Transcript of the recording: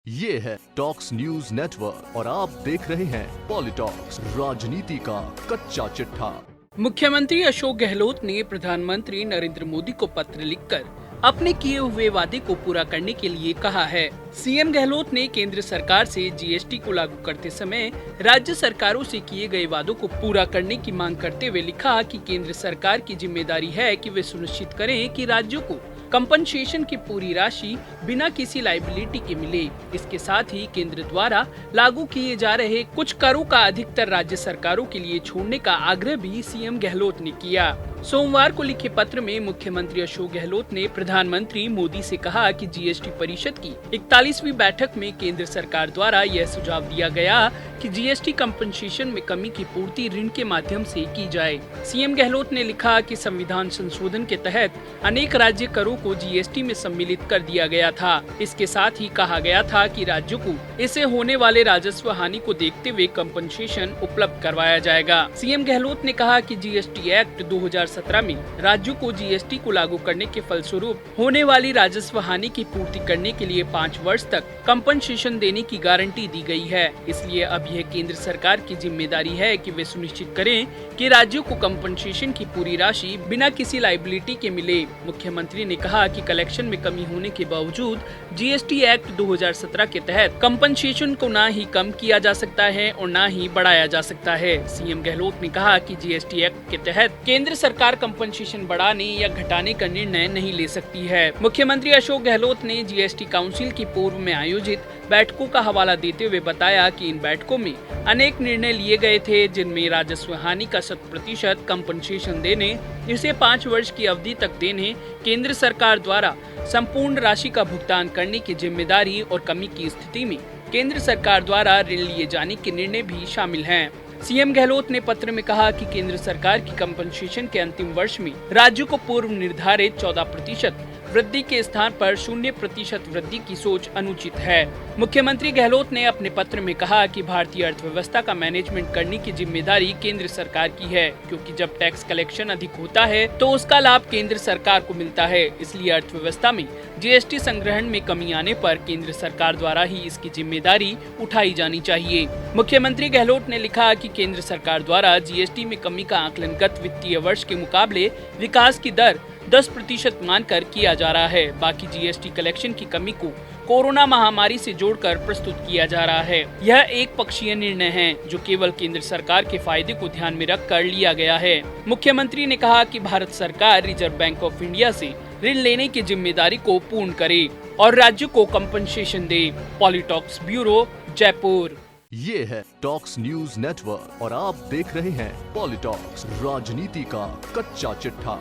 ये है talks news network और आप देख रहे हैं पॉलिटॉक्स, राजनीति का कच्चा चिट्ठा। मुख्यमंत्री अशोक गहलोत ने प्रधानमंत्री नरेंद्र मोदी को पत्र लिखकर अपने किए हुए वादे को पूरा करने के लिए कहा है। सीएम गहलोत ने केंद्र सरकार से जीएसटी को लागू करते समय राज्य सरकारों से किए गए वादों को पूरा करने की मांग करते हुए लिखा कि केंद्र सरकार की जिम्मेदारी है कि वे सुनिश्चित करें कि राज्यों को कंपनसेशन की पूरी राशि बिना किसी लायबिलिटी के मिले। इसके साथ ही केंद्र द्वारा लागू किए जा रहे कुछ करों का अधिकतर राज्य सरकारों के लिए छोड़ने का आग्रह भी सीएम गहलोत ने किया। सोमवार को लिखे पत्र में मुख्यमंत्री अशोक गहलोत ने प्रधानमंत्री मोदी से कहा कि जीएसटी परिषद की 41वीं बैठक में केंद्र सरकार द्वारा यह सुझाव दिया गया कि जीएसटी कंपनसेशन में कमी की पूर्ति ऋण के माध्यम से की जाए। सीएम गहलोत ने लिखा कि संविधान संशोधन के तहत अनेक राज्य करों को जीएसटी में सम्मिलित कर दिया गया था। इसके साथ ही कहा गया था कि राज्यों को इससे होने वाले राजस्व हानि को देखते हुए कंपनसेशन उपलब्ध करवाया जाएगा। सीएम गहलोत ने कहा कि जीएसटी एक्ट 2017 में राज्यों को जीएसटी को लागू करने के फलस्वरूप होने वाली राजस्व हानि की पूर्ति करने के लिए 5 वर्ष तक कंपनसेशन देने की गारंटी दी गई है। इसलिए अब यह केंद्र सरकार की जिम्मेदारी है कि वे सुनिश्चित करें कि राज्यों को कंपनसेशन की पूरी राशि बिना किसी लायबिलिटी के मिले। मुख्यमंत्री ने कहा कि कलेक्शन में कमी होने के बावजूद जीएसटी एक्ट 2017 के तहत कंपनसेशन को न ही कम किया जा सकता है और न ही बढ़ाया जा सकता है। सीएम गहलोत ने कहा कि जीएसटी एक्ट के तहत केंद्र सरकार कंपनसेशन बढ़ाने या घटाने का निर्णय नहीं ले सकती है। मुख्यमंत्री अशोक गहलोत ने जीएसटी काउंसिल की पूर्व में आयोजित बैठकों का हवाला देते हुए बताया कि इन बैठकों में अनेक निर्णय लिए गए थे, जिनमें राजस्व हानि का 100% कंपनसेशन देने, इसे 5 वर्ष की अवधि तक देने, केंद्र सरकार द्वारा संपूर्ण राशि का भुगतान करने की जिम्मेदारी और कमी की स्थिति में केंद्र सरकार द्वारा ऋण लिए जाने के निर्णय भी शामिल हैं। सीएम गहलोत ने पत्र में कहा कि केंद्र सरकार की कंपनसेशन के अंतिम वर्ष में राज्यों को पूर्व निर्धारित 14% वृद्धि के स्थान पर 0% वृद्धि की सोच अनुचित है। मुख्यमंत्री गहलोत ने अपने पत्र में कहा कि भारतीय अर्थव्यवस्था का मैनेजमेंट करने की जिम्मेदारी केंद्र सरकार की है, क्योंकि जब टैक्स कलेक्शन अधिक होता है तो उसका लाभ केंद्र सरकार को मिलता है। इसलिए अर्थव्यवस्था में जीएसटी संग्रहण में कमी आने पर केंद्र सरकार द्वारा ही इसकी जिम्मेदारी उठाई जानी चाहिए। मुख्यमंत्री गहलोत ने लिखा कि केंद्र सरकार द्वारा जीएसटी में कमी का आकलन गत वित्तीय वर्ष के मुकाबले विकास की दर 10% मानकर किया जा रहा है। बाकी जीएसटी कलेक्शन की कमी को कोरोना महामारी से जोड़कर प्रस्तुत किया जा रहा है। यह एक पक्षीय निर्णय है जो केवल केंद्र सरकार के फायदे को ध्यान में रखकर लिया गया है। मुख्यमंत्री ने कहा कि भारत सरकार रिजर्व बैंक ऑफ इंडिया से ऋण लेने की जिम्मेदारी को पूर्ण करे और राज्य को कंपनसेशन दे। पॉलिटॉक्स ब्यूरो, जयपुर। ये है टॉक्स न्यूज नेटवर्क और आप देख रहे हैं पॉलिटॉक्स, राजनीति का कच्चा चिट्ठा।